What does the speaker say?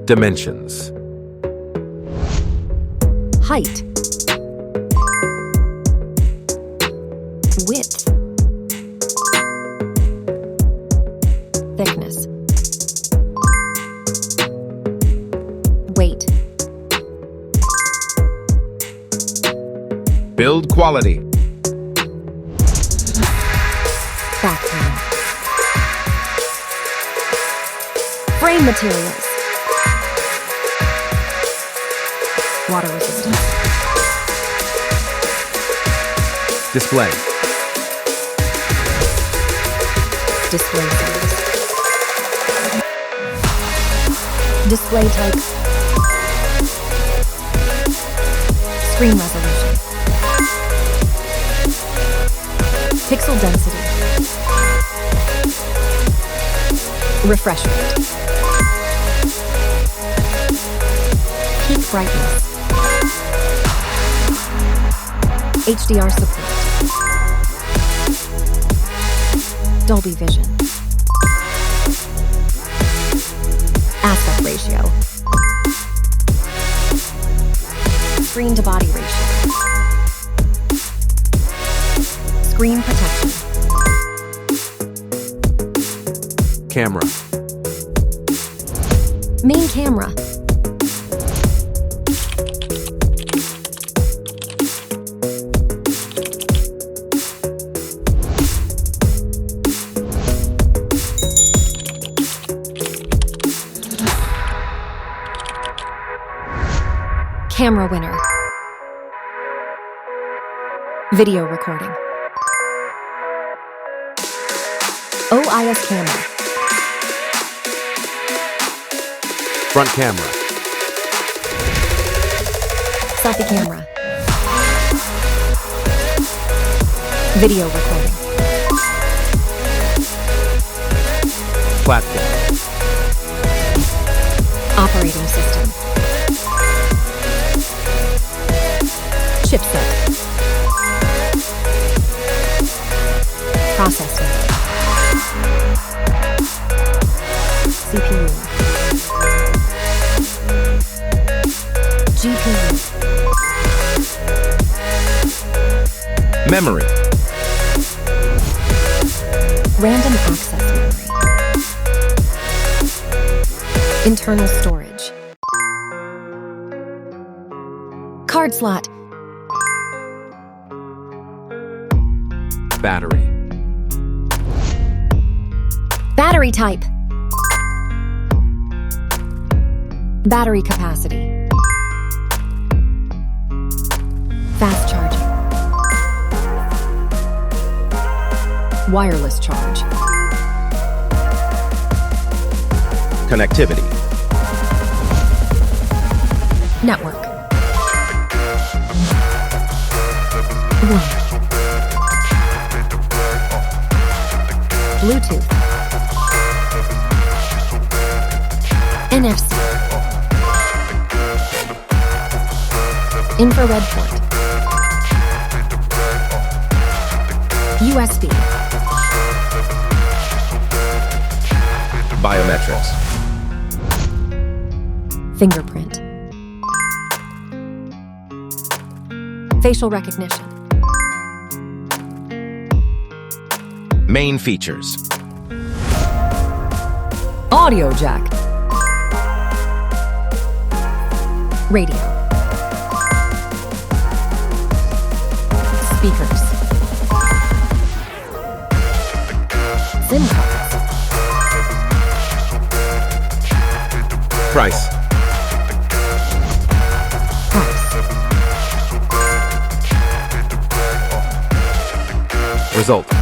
Dimensions. Height. Width. Thickness. Weight. Build quality. Back panel. Frame materials. Water resistance. Display. Display size. Display type. Screen resolution. Pixel density. Refresh rate. Peak brightness. HDR support. Dolby Vision. Aspect ratio. Screen to body ratio. Screen protection. Camera. Main camera. Camera winner. Video recording. OIS camera. Front camera. Selfie camera. Video recording. Platform. Operating system. Chipset. Processor. CPU. GPU. Memory. Random access memory. Internal storage. Card slot. Battery. Battery type. Battery capacity. Fast charging. Wireless charge. Connectivity. Network. Wi-Fi. Bluetooth. NFC. Infrared port. USB. Biometrics. Fingerprint. Facial recognition. Main features. Audio jack. Radio. Speakers. SIM cards. Price. Result.